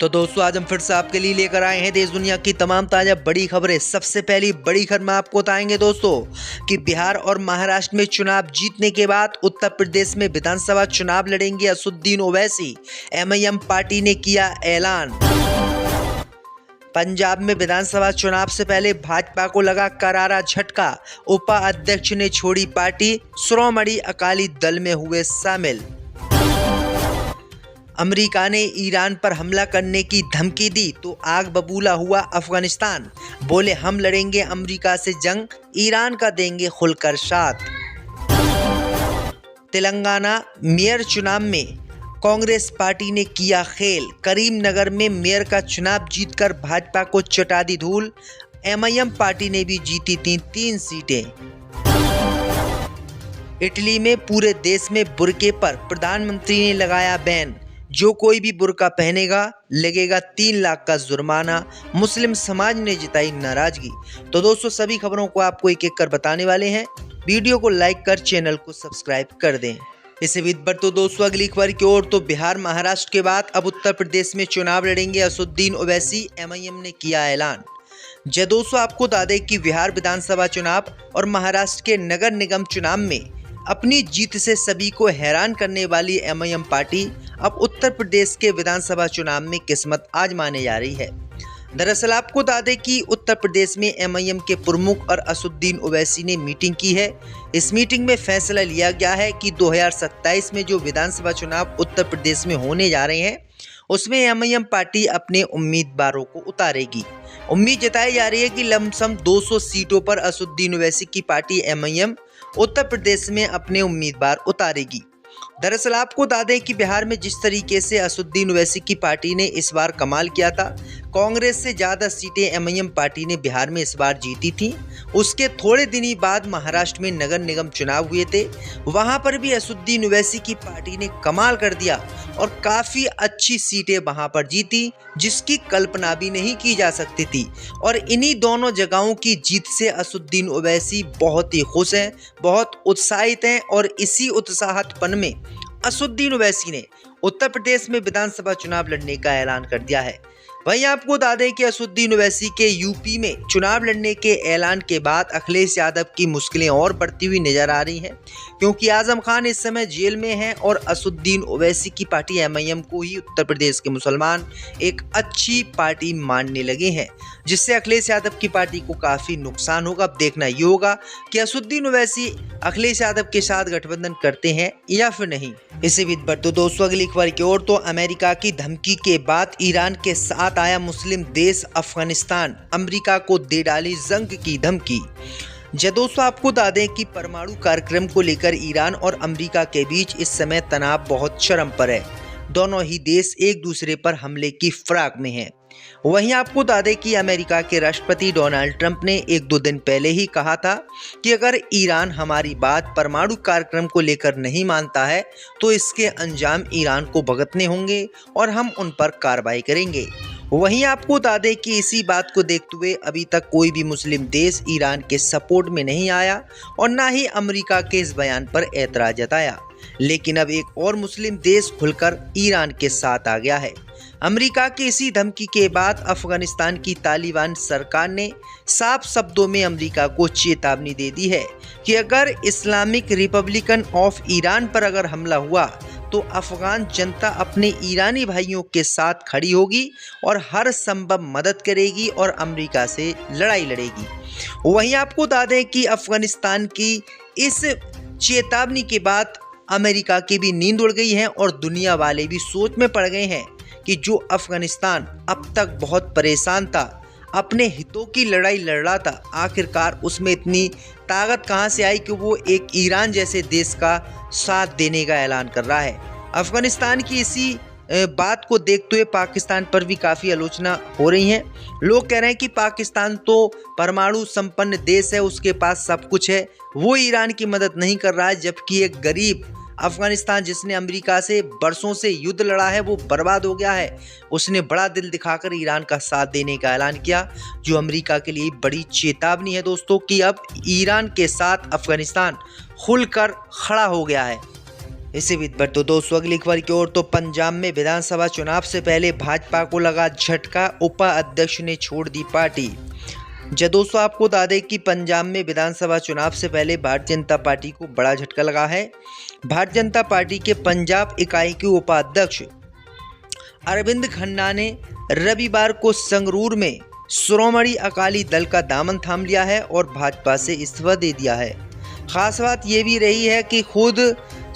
तो दोस्तों आज हम फिर से आपके लिए लेकर आए हैं देश दुनिया की तमाम ताजा बड़ी खबरें। सबसे पहली बड़ी खबर में आपको बताएंगे दोस्तों कि बिहार और महाराष्ट्र में चुनाव जीतने के बाद उत्तर प्रदेश में विधानसभा चुनाव लड़ेंगे असदुद्दीन ओवैसी, एमआईएम पार्टी ने किया ऐलान। पंजाब में विधानसभा चुनाव से पहले भाजपा को लगा करारा झटका, उपाध्यक्ष ने छोड़ी पार्टी, श्रोमणी अकाली दल में हुए शामिल। अमेरिका ने ईरान पर हमला करने की धमकी दी तो आग बबूला हुआ अफगानिस्तान, बोले हम लड़ेंगे अमेरिका से जंग, ईरान का देंगे खुलकर साथ। तेलंगाना मेयर चुनाव में कांग्रेस पार्टी ने किया खेल, करीमनगर में मेयर का चुनाव जीतकर भाजपा को चटा दी धूल, एमआईएम पार्टी ने भी जीती थी 3 सीटें। इटली में पूरे देश में बुर्के पर प्रधानमंत्री ने लगाया बैन, जो कोई भी बुर्का पहनेगा लगेगा 3 लाख का जुर्माना, मुस्लिम समाज ने जताई नाराजगी। तो दोस्तों सभी खबरों को आपको एक एक कर बताने वाले हैं, वीडियो को लाइक कर चैनल को सब्सक्राइब कर दें। इससे भी बढ़ तो दोस्तों अगली खबर की ओर, तो बिहार महाराष्ट्र के बाद अब उत्तर प्रदेश में चुनाव लड़ेंगे असदुद्दीन ओवैसी, एमआईएम ने किया ऐलान। जय दोस्तों आपको बता दें कि बिहार विधानसभा चुनाव और महाराष्ट्र के नगर निगम चुनाव में अपनी जीत से सभी को हैरान करने वाली एमआईएम पार्टी अब उत्तर प्रदेश के विधानसभा चुनाव में किस्मत आजमाने जा रही है। दरअसल आपको बता दें कि उत्तर प्रदेश में एमआईएम के प्रमुख और असदुद्दीन ओवैसी ने मीटिंग की है। इस मीटिंग में फैसला लिया गया है कि 2027 में जो विधानसभा चुनाव उत्तर प्रदेश में होने जा रहे हैं उसमें एमआईएम पार्टी अपने उम्मीदवारों को उतारेगी। उम्मीद जताई जा रही है कि लमसम 200 सीटों पर असदुद्दीन ओवैसी की पार्टी एमआईएम उत्तर प्रदेश में अपने उम्मीदवार उतारेगी। दरअसल आपको बता दें कि बिहार में जिस तरीके से असदुद्दीन ओवैसी की पार्टी ने इस बार कमाल किया था, कांग्रेस से ज़्यादा सीटें एमआईएम पार्टी ने बिहार में इस बार जीती थी। उसके थोड़े दिन ही बाद महाराष्ट्र में नगर निगम चुनाव हुए थे, वहां पर भी असदुद्दीन ओवैसी की पार्टी ने कमाल कर दिया और काफ़ी अच्छी सीटें वहां पर जीती, जिसकी कल्पना भी नहीं की जा सकती थी। और इन्हीं दोनों जगहों की जीत से असदुद्दीन ओवैसी बहुत ही खुश हैं, बहुत उत्साहित हैं और इसी उत्साहतपन में असदुद्दीन ओवैसी ने उत्तर प्रदेश में विधानसभा चुनाव लड़ने का ऐलान कर दिया है। वहीं आपको बता दें कि असदुद्दीन ओवैसी के यूपी में चुनाव लड़ने के ऐलान के बाद अखिलेश यादव की मुश्किलें और बढ़ती हुई नजर आ रही हैं, क्योंकि आजम खान इस समय जेल में हैं और असदुद्दीन ओवैसी की पार्टी एमआईएम को ही उत्तर प्रदेश के मुसलमान एक अच्छी पार्टी मानने लगे हैं, जिससे अखिलेश यादव की पार्टी को काफ़ी नुकसान होगा। अब देखना ये होगा कि असदुद्दीन ओवैसी अखिलेश यादव के साथ गठबंधन करते हैं या फिर नहीं। इसी बीच बढ़ तो दोस्तों अगली खबर की ओर, तो अमेरिका की धमकी के बाद ईरान के साथ आया मुस्लिम देश अफगानिस्तान, अमेरिका को दे डाली जंग की धमकी। जय दोस्तों आपको बता दें कि परमाणु कार्यक्रम को लेकर ईरान और अमेरिका के बीच इस समय तनाव बहुत चरम पर है। दोनों ही देश एक दूसरे पर हमले की फिराक में हैं। वहीं आपको बता दें कि अमेरिका के राष्ट्रपति डोनाल्ड ट्रंप ने 1-2 दिन पहले ही कहा था कि अगर ईरान हमारी बात परमाणु कार्यक्रम को लेकर नहीं मानता है तो इसके अंजाम ईरान को भुगतने होंगे और हम उन पर कार्रवाई करेंगे। वहीं आपको बता दें कि इसी बात को देखते हुए अभी तक कोई भी मुस्लिम देश ईरान के सपोर्ट में नहीं आया और ना ही अमेरिका के इस बयान पर एतराज जताया। लेकिन अब एक और मुस्लिम देश खुलकर ईरान के साथ आ गया है। अमेरिका की इसी धमकी के बाद अफगानिस्तान की तालिबान सरकार ने साफ शब्दों में अमेरिका को चेतावनी दे दी है कि अगर इस्लामिक रिपब्लिकन ऑफ ईरान पर अगर हमला हुआ तो अफगान जनता अपने ईरानी भाइयों के साथ खड़ी होगी और हर संभव मदद करेगी और अमेरिका से लड़ाई लड़ेगी। वहीं आपको बता दें कि अफगानिस्तान की इस चेतावनी के बाद अमेरिका की भी नींद उड़ गई है और दुनिया वाले भी सोच में पड़ गए हैं कि जो अफगानिस्तान अब तक बहुत परेशान था, अपने हितों की लड़ाई लड़ रहा था, आखिरकार उसमें इतनी ताकत कहां से आई कि वो एक ईरान जैसे देश का साथ देने का ऐलान कर रहा है। अफगानिस्तान की इसी बात को देखते हुए पाकिस्तान पर भी काफ़ी आलोचना हो रही है। लोग कह रहे हैं कि पाकिस्तान तो परमाणु संपन्न देश है, उसके पास सब कुछ है, वो ईरान की मदद नहीं कर रहा है, जबकि एक गरीब अफगानिस्तान जिसने अमेरिका से बरसों से युद्ध लड़ा है वो बर्बाद हो गया है। उसने बड़ा दिल दिखाकर ईरान का साथ देने का ऐलान किया, जो अमेरिका के लिए बड़ी चेतावनी है दोस्तों कि अब ईरान के साथ अफगानिस्तान खुलकर खड़ा हो गया है। इसी बीच बढ़ते दोस्तों अगली खबर की ओर। तो पंजाब में विधानसभा चुनाव से पहले भाजपा को लगा झटका, उपाध्यक्ष ने छोड़ दी पार्टी। दोस्तों आपको बता दें कि पंजाब में विधानसभा चुनाव से पहले भारतीय जनता पार्टी को बड़ा झटका लगा है। भारतीय जनता पार्टी के पंजाब इकाई के उपाध्यक्ष अरविंद खन्ना ने रविवार को संगरूर में श्रोमणी अकाली दल का दामन थाम लिया है और भाजपा से इस्तीफा दे दिया है। खास बात यह भी रही है कि खुद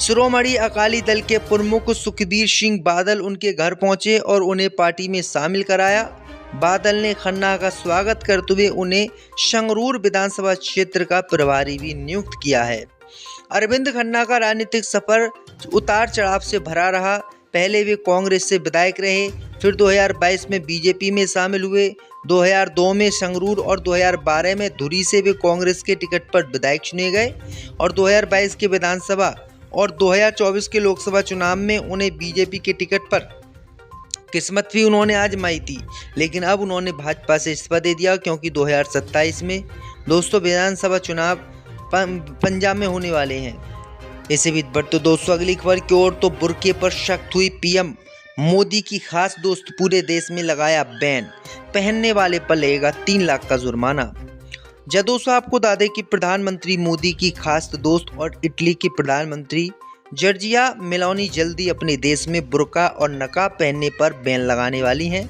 श्रोमणी अकाली दल के प्रमुख सुखबीर सिंह बादल उनके घर पहुंचे और उन्हें पार्टी में शामिल कराया। बादल ने खन्ना का स्वागत करते हुए उन्हें संगरूर विधानसभा क्षेत्र का प्रभारी भी नियुक्त किया है। अरविंद खन्ना का राजनीतिक सफर उतार चढ़ाव से भरा रहा। पहले वे कांग्रेस से विधायक रहे, फिर 2022 में बीजेपी में शामिल हुए, 2002 में संगरूर और 2012 में धुरी से वे कांग्रेस के टिकट पर विधायक चुने गए और 2022 के विधानसभा और 2024 के लोकसभा चुनाव में उन्हें बीजेपी के टिकट पर किस्मत भी उन्होंने आजमाई थी, लेकिन अब उन्होंने भाजपा से इस्तीफा दे दिया क्योंकि 2027 में दोस्तों विधानसभा चुनाव पंजाब में होने वाले हैं। इसी बीच बढ़ते दोस्तों अगली खबर की ओर। तो बुर्के पर सख्त हुई पीएम मोदी की खास दोस्त, पूरे देश में लगाया बैन, पहनने वाले पर लगेगा 3 लाख का जुर्माना। दोस्तों आपको बता दें कि प्रधानमंत्री मोदी की खास दोस्त और इटली की प्रधानमंत्री जॉर्जिया मेलोनी जल्दी अपने देश में बुर्का और नकाब पहनने पर बैन लगाने वाली हैं।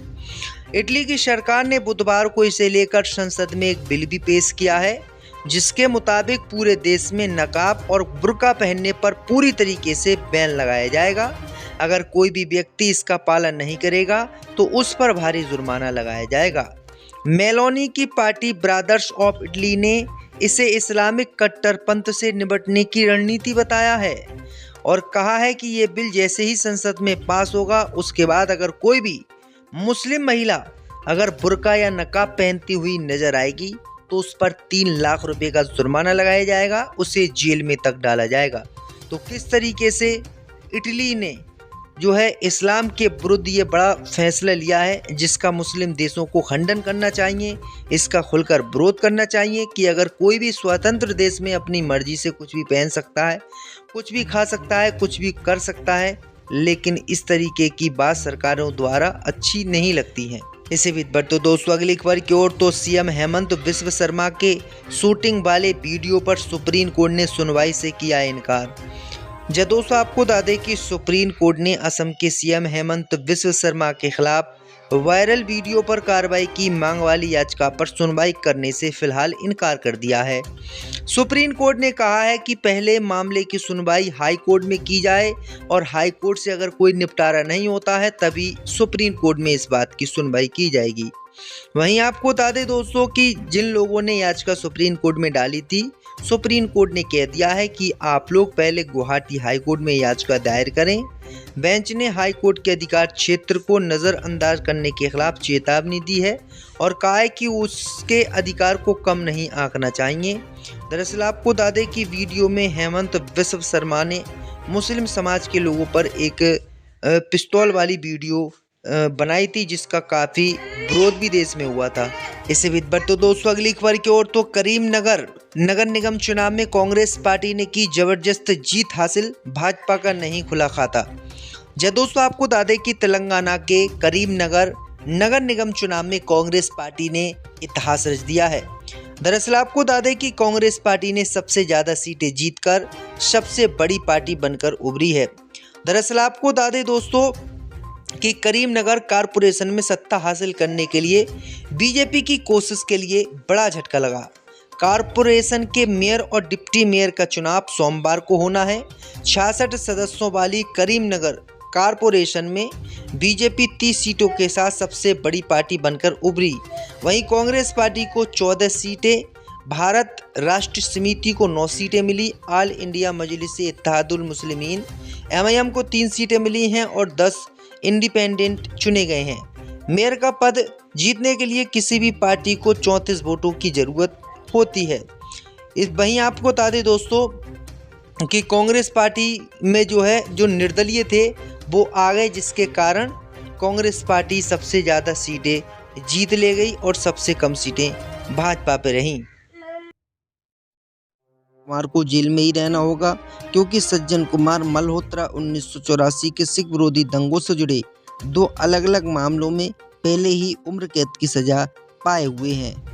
इटली की सरकार ने बुधवार को इसे लेकर संसद में एक बिल भी पेश किया है, जिसके मुताबिक पूरे देश में नकाब और बुर्का पहनने पर पूरी तरीके से बैन लगाया जाएगा। अगर कोई भी व्यक्ति इसका पालन नहीं करेगा तो उस पर भारी जुर्माना लगाया जाएगा। मेलोनी की पार्टी ब्रदर्स ऑफ इटली ने इसे इस्लामिक कट्टरपंथ से निपटने की रणनीति बताया है और कहा है कि ये बिल जैसे ही संसद में पास होगा उसके बाद अगर कोई भी मुस्लिम महिला अगर बुर्का या नकाब पहनती हुई नजर आएगी तो उस पर 3 लाख रुपए का जुर्माना लगाया जाएगा, उसे जेल में तक डाला जाएगा। तो किस तरीके से इटली ने जो है इस्लाम के विरुद्ध ये बड़ा फैसला लिया है, जिसका मुस्लिम देशों को खंडन करना चाहिए, इसका खुलकर विरोध करना चाहिए कि अगर कोई भी स्वतंत्र देश में अपनी मर्जी से कुछ भी पहन सकता है, कुछ भी खा सकता है, कुछ भी कर सकता है, लेकिन इस तरीके की बात सरकारों द्वारा अच्छी नहीं लगती है। इसी बीच बढ़ते दोस्तों अगली खबर की ओर। तो सीएम हेमंत बिस्व शर्मा के शूटिंग वाले वीडियो पर सुप्रीम कोर्ट ने सुनवाई से किया इनकार। दोस्तों आपको बता दें कि सुप्रीम कोर्ट ने असम के सीएम हेमंत बिस्व शर्मा के खिलाफ वायरल वीडियो पर कार्रवाई की मांग वाली याचिका पर सुनवाई करने से फिलहाल इनकार कर दिया है। सुप्रीम कोर्ट ने कहा है कि पहले मामले की सुनवाई हाई कोर्ट में की जाए और हाई कोर्ट से अगर कोई निपटारा नहीं होता है तभी सुप्रीम कोर्ट में इस बात की सुनवाई की जाएगी। वहीं आपको बता दें दोस्तों कि जिन लोगों ने याचिका सुप्रीम कोर्ट में डाली थी, सुप्रीम कोर्ट ने कह दिया है कि आप लोग पहले गुवाहाटी हाई कोर्ट में याचिका दायर करें। बेंच ने हाई कोर्ट के अधिकार क्षेत्र को नज़रअंदाज करने के खिलाफ चेतावनी दी है और कहा है कि उसके अधिकार को कम नहीं आंकना चाहिए। दरअसल आपको बता दें कि वीडियो में हेमंत बिस्व शर्मा ने मुस्लिम समाज के लोगों पर एक पिस्तौल वाली वीडियो बनाई थी, जिसका काफ़ी विरोध भी देश में हुआ था। इसी बीच बढ़ते दोस्तों अगली खबर की ओर। तो करीमनगर नगर निगम चुनाव में कांग्रेस पार्टी ने की जबरदस्त जीत हासिल, भाजपा का नहीं खुला खाता। दोस्तों आपको बता दें कि तेलंगाना के करीमनगर नगर निगम चुनाव में कांग्रेस पार्टी ने इतिहास रच दिया है। दरअसल आपको बता दें कि कांग्रेस पार्टी ने सबसे ज़्यादा सीटें जीतकर सबसे बड़ी पार्टी बनकर उभरी है। दरअसल आपको बता दें दोस्तों कि करीमनगर कारपोरेशन में सत्ता हासिल करने के लिए बीजेपी की कोशिश के लिए बड़ा झटका लगा। कारपोरेशन के मेयर और डिप्टी मेयर का चुनाव सोमवार को होना है। 66 सदस्यों वाली करीमनगर कारपोरेशन में बीजेपी 30 सीटों के साथ सबसे बड़ी पार्टी बनकर उभरी। वहीं कांग्रेस पार्टी को 14 सीटें, भारत राष्ट्र समिति को 9 सीटें मिली, ऑल इंडिया मजलिस-ए-इत्तेहादुल मुस्लिमीन MIM को 3 सीटें मिली हैं और 10 इंडिपेंडेंट चुने गए हैं। मेयर का पद जीतने के लिए किसी भी पार्टी को 34 वोटों की जरूरत होती है। वहीं आपको बता दें दोस्तों कि कांग्रेस पार्टी में जो निर्दलीय थे वो आ गए, जिसके कारण कांग्रेस पार्टी सबसे ज़्यादा सीटें जीत ले गई और सबसे कम सीटें भाजपा पे रहीं। कुमार को जेल में ही रहना होगा, क्योंकि सज्जन कुमार मल्होत्रा 1984 के सिख विरोधी दंगों से जुड़े 2 अलग-अलग मामलों में पहले ही उम्र कैद की सजा पाए हुए हैं।